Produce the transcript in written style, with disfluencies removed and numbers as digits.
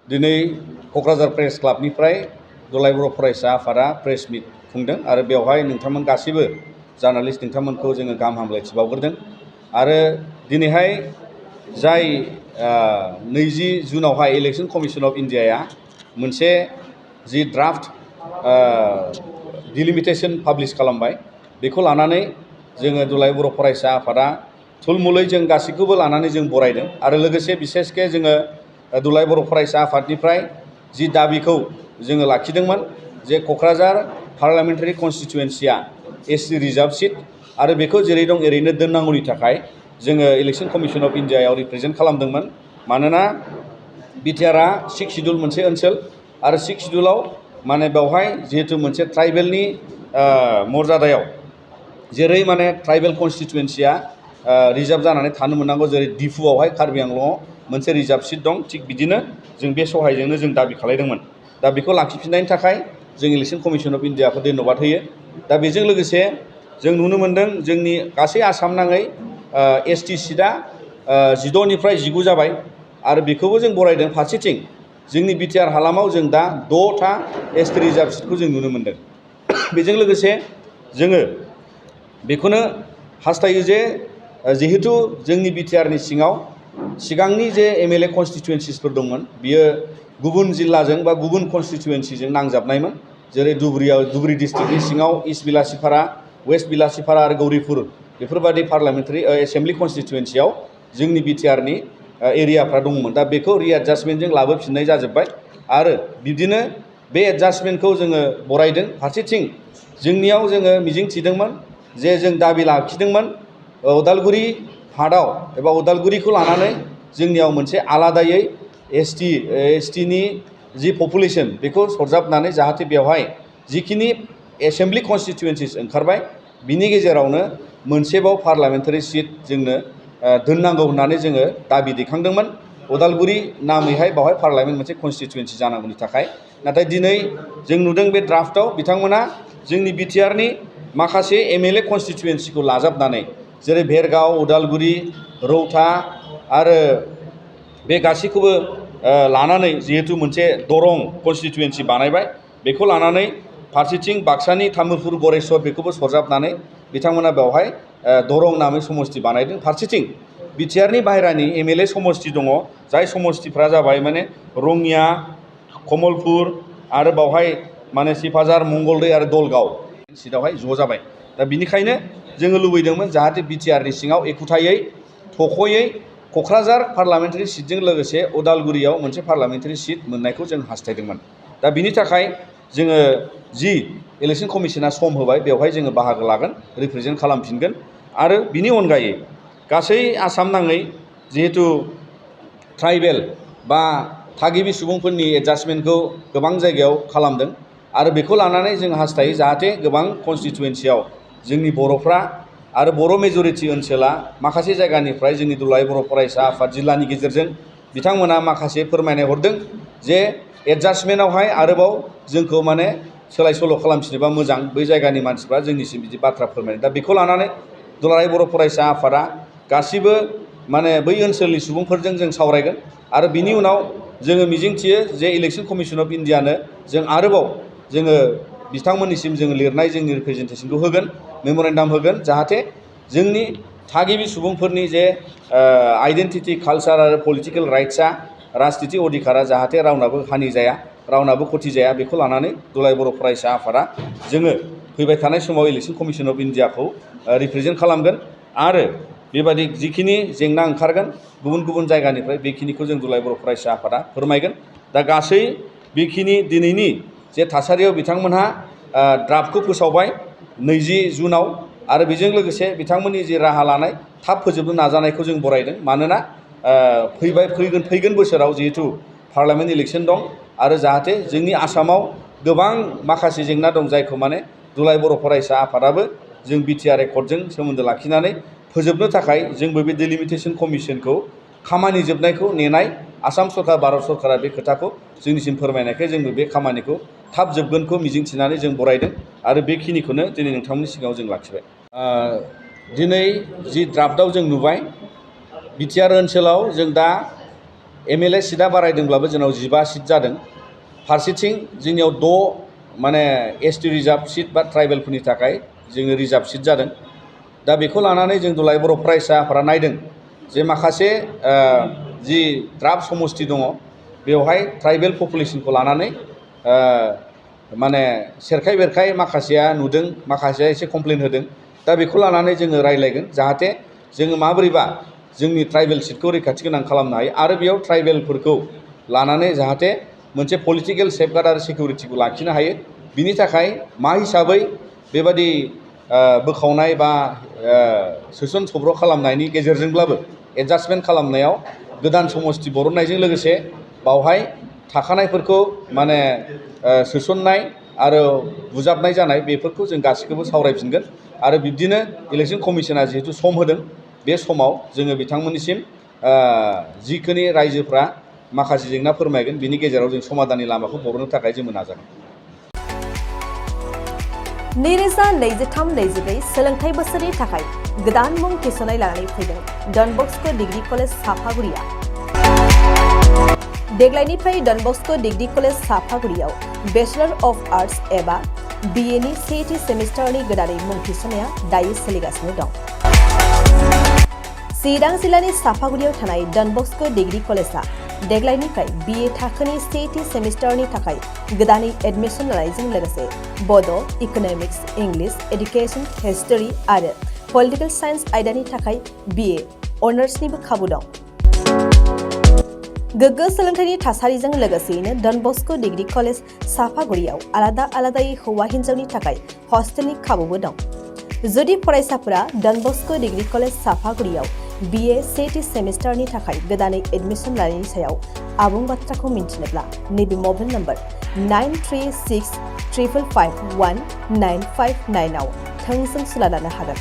दिनै क'क्राझार प्रेस क्लाबनिफ्राय दुलाराय बर' फरायसा आफादा प्रेस मिट खुंदों आरो बेवहाय नोंथांमोन गासैबो जार्नालिस्ट नोंथांमोनखौ जोङो गाहाम हामलायथि बावग्रोदों आरो दिनैहाय जाय 20 जुनावहाय इलेक्शन कमिशन अफ इन्डियाया मोनसे जि ड्राफ्ट डिलिमिटेशन पाब्लिश खालामबाय बेखौ लानानै जोङो दुलाराय बर' फरायसा आफादा थुलमुलै जों गासैखौबो लानानै जों बरायदों आरो लोगोसे बिसेसके जोङो दुलाराय बर' फरायसा आफादनिफ्राय जि दाबिखौ जोङो लाखिदोंमोन जे क'क्राझार पार्लियामेन्टारि कन्स्टिटुवेन्सिया एससि रिजार्भ सिट आरो बेखौ जेरै दं एरैनो दोननांगौनि थाखाय जोङो इलेक्शन कमिशन अफ इन्डियायाव रिप्रेजेन्ट खालामदोंमोन मानोना बिटिआरआ 6 शिड्युल मोनसे ओनसोल आरो 6 शिड्युलाव माने बेवहाय जिहेतु मोनसे ट्राइबेलनि मर्यादायाव जेरै माने ट्राइबेल कन्स्टिटुवेन्सिया रिजार्भ जानानै थानो मोननांगौ जेरै डिफुआवहाय कार्बि आंलंआव मोनसे रिजार्भ सिट दं थिग बिदिनो जों बे सहायजोंनो जों दाबि खालायदोंमोन दा बेखौ लाखिफिननायनि थाखाय जों इलेक्शन कमिशन अफ इन्डियाखौ धन्यबाद होयो दा बेजों लोगोसे जों नुनो मोनदों जोंनि गासै आसाम नाङै एसटि सिटआ 12निफ्राय 19 जाबाय आरो बेखौबो जों बरायदों फारसेथिं जोंनि बिटिआर हालामाव जों दा 6था एसटि रिजार्भ सिटखौ जों नुनो मोनदों बेजों लोगोसे जोङो बेखौनो हास्थायो जे जिहेतु जोंनि बिटिआरनि सिङाव सिगांनि जे एमएलए कन्स्टिटुवेन्सिसफोर दंमोन बियो गुबुन जिल्लाजों बा गुबुन कन्स्टिटुवेन्सिजों नांजाबनायमोन जेरै धुबुरी डिस्ट्रिक्टनि सिङाव इस्ट बिलासिपारा वेस्ट बिलासिपारा आरो गौरीपुर बेफोरबादि पार्लियामेन्टारि एसेम्बलि कन्स्टिटुवेन्सियाव जोंनि बिटिआरनि एरियाफ्रा दंमोन दा बेखौ रिएडजास्टमेन्टजों लाबोफिननाय जाजोब्बाय आरो बिदिनो बे एडजास्टमेन्टखौ जोङो बरायदों फारसेथिं जोंनियाव जोङो मिजिं थिदोंमोन जे जों दाबि लाखिदोंमोन उदालगुरि हादाव एबा उदालगुरिखौ लानानै जोंनियाव मोनसे आलादायै एसटिनि जि पपुलेसन बेखौ सरजाबनानै जाहाथे बेवहाय जिखिनि एसेम्बलि कन्स्टिटुवेन्सिस ओंखारबाय बिनि गेजेरावनो मोनसेबाव पार्लियामेन्टारि सिट जोंनो दोननांगौ होननानै जोङो दाबि दैखांदोंमोन उदालगुरि नामैहाय बेवहाय पार्लियामेन्ट मोनसे कन्स्टिटुवेन्सि जानांगौनि थाखाय नाथाय दिनै जों नुदों बे ड्राफ्टआव बिथांमोना जोंनि बिटिआरनि माखासे एमएलए कन्स्टिटुवेन्सिखौ लाजाबनानै जेरै भेरगाव उदालगुरि रौता आरो बे गासैखौबो लानानै जिहेतु मोनसे दरं कन्स्टिटुवेन्सि बानायबाय बेखौ लानानै फारसेथिं बाक्सानि तामुलपुर गरेस्वर बेखौबो सरजाबनानै बिथांमोना बेवहाय दरं नामै समस्ति बानायदों फारसेथिं बिटिआरनि बाहेरानि एमएलए समस्ति दङ जाय समस्तिफ्रा जाबाय माने रङिया कमलपुर आरो बावहाय माने सिफाझार मंगलदै आरो दलगाव सिटआवहाय ज' जाबाय दा बिनिखायनो जोङो लुबैदोंमोन जाहाथे बिटिआरनि सिङाव एखुथायै थख'यै क'क्राझार पार्लियामेन्टारि सिटजों लोगोसे उदालगुरियाव मोनसे पार्लियामेन्टारि सिट मोननायखौ जों हास्थायदोंमोन दा बिनि थाखाय जोङो जि इलेक्शन कमिशना सम होबाय बेवहाय जोङो बाहागो लागोन रिप्रेजेन्ट खालामफिनगोन आरो बिनि अनगायै गासै आसाम नाङै जिहेतु ट्राइबेल बा थागिबि सुबुंफोरनि एडजास्टमेन्टखौ गोबां जायगायाव खालामदों आरो बेखौ लानानै जों हास्थायो जाहाथे गोबां कन्स्टिटुवेन्सियाव जोंनि बर'फ्रा आरो बर' मेजरिटि ओनसोला माखासे जायगानिफ्राय जोंनि दुलाराय बर' फरायसा आफाद जिल्लानि गेजेरजों बिथांमोना माखासे फोरमायनाय हरदों जे एडजास्टमेन्टआवहाय आरोबाव जोंखौ माने सोलाय सोल' खालामफिनोबा मोजां बै जायगानि मानसिफ्रा जोंनिसिम बिदि बाथ्रा फोरमायदों दा बेखौ लानानै दुलाराय बर' फरायसा आफादा गासिबो माने बै ओनसोलनि सुबुंफोरजों जों सावरायगोन आरो बिनि उनाव जोङो मिजिंथियो जे इलेक्शन कमिशन अफ इन्डियानो जों आरोबाव जोङो बिथांमोननिसिम जोङो लिरनाय जोंनि रिप्रेजेन्टेसनखौ होगोन मेम'रेन्डाम होगोन जाहाथे जोंनि थागिबि सुबुंफोरनि जे आइडेन्टिटि कालचार आरो पलिटिकेल राइट्सआ राजनिति अधिकारा जाहाथे रावनाबो हानि जाया रावनाबो खथि जाया बेखौ लानानै दुलाराय बर' फरायसा आफादा जोङो फैबाय थानाय समाव इलेक्शन कमिशन अफ इन्डियाखौ रिप्रेजेन्ट खालामगोन आरो बेबादि जिखिनि जेंना ओंखारगोन गुबुन गुबुन जायगानिफ्राय बेखिनिखौ जों दुलाराय बर' फरायसा आफादा फोरमायगोन दा गासै बेखिनि दिनैनि जे थासारियाव बिथांमोनहा ड्राफ्टखौ फोसावबाय 20 जुनाव आरो बेजों लोगोसे बिथांमोननि जे राहा लानाय थाब फोजोबनो नाजानायखौ जों बरायदों मानोना फैगोन बोसोराव जिहेतु पार्लियामेन्ट इलेक्शन दं आरो जाहाथे जोंनि आसामाव गोबां माखासे जेंना दं जायखौ माने दुलाराय बर' फरायसा आफादाबो जों बिटिआर एकर्डजों सोमोन्दो लाखिनानै फोजोबनो थाखाय जोंबो बे डिलिमिटेशन कमिशनखौ खामानि जोबनायखौ नेनाय आसाम सरकार भारत सरकारा बे खोथाखौ जोंनिसिम फोरमायनायखाय जोंबो बे खामानिखौ थाब जोबगोनखौ मिजिंथिनानै जों बरायदों आरो बेखिनिखौनो दिनै नोंथांमोननि सिगाङाव जों लाखिबाय दिनै जि ड्राफ्टआव जों नुबाय बिटिआर ओनसोलाव जों दा MLA सिटआ बारायदोंब्लाबो जोंनाव 15 सिट जादों। फारसेथिं जोंनियाव 6 माने ST रिजार्भ सिट बा ट्राइबेलफोरनि थाखाय जोङो रिजार्भ सिट जादों। दा बेखौ लानानै जों दुलाराय बर' फरायसा आफादा नायदों जे माखासे जि द्राफ्ट समस्ति दङ बेवहाय ट्राइबेल पपुलेसनखौ लानानै माने सेरखाय बेरखाय माखासेया नुदों, माखासेया एसे कमप्लेन होदों। दा बेखौ लानानै जोङो रायलायगोन जाहाथे जोङो माबोरैबा जोंनि ट्राइबेल सिटखौ रैखाथि गोनां खालामनो हायो आरो बेयाव ट्राइबेलफोरखौ लानानै जाहाथे मोनसे पलिटिकेल सेफगार्ड आरो सिकिउरिटिखौ लाखिनो हायो। बिनि थाखाय मा हिसाबै बेबादि बोखावनाय बा सोसन सब्र खालामनायनि गेजेरजोंब्लाबो एडजास्टमेन्ट खालामनायाव गोदान समस्ति बरननायजों लोगोसे बावहाय थाखानायफोरखौ माने सोसननाय आरो बुजाबनाय जानाय बेफोरखौ जों गासैखौबो सावरायफिनगोन आरो बिब्दिनो इलेक्सन कमिसना जिहेतु सम होदों बे समाव जोङो बिथांमोननिसिम जिखिनि रायजोफ्रा माखासे जेंना फोरमायगोन बिनि गेजेराव जों समाधाननि लामाखौ बरननो थाखाय जों नाजागोन। 2023-24 सोलोंथाइ बोसोरनि थाखाय गोदान मुं थिसननाय लानानै फैदों डन बस्क' डिग्री कलेज साफागुरिया। देग्लायनिफ्राय डन बस्क' डिग्री कलेज साफागुरियाव बेचलर अफ आर्ट्स एबा BA नि सेथि सेमिस्टारनि गोदानै मुं थिसननाया दायो सोलिगासिनो दं। चिरां जिल्लानि साफागुरियाव थानाय डन बस्क' डिग्री कलेजआ देग्लायनिफ्राय BA थाखोनि सेथि सेमिस्टारनि थाखाय गोदानै एडमिसन लानायजों लोगोसे बड', इक'नमिक्स, इंलिश, एडुकेशन, हिस्टरी आरो पलिटिकल साइन्स आयदानि थाखाय BA अनार्सनिबो खाबु दं। गोग्गो सोलोंथाइनि थासारिजों लोगोसेयैनो डन बस्क' डिग्री कलेज साफागुरियाव आलादा आलादायै हौवा हिन्जावनि थाखाय हस्टेलनि खाबुबो दं। जुदि फरायसाफोरा डन बस्क' डिग्री कलेज साफागुरियाव BA सेथि सेमिस्टारनि थाखाय गोदानै एडमिसन लानायनि सायाव आबुं बाथ्राखौ मिन्थिनोब्ला नैबे मबाइल नम्बर 9365519559 आव थोंजों सुला लानो हागोन।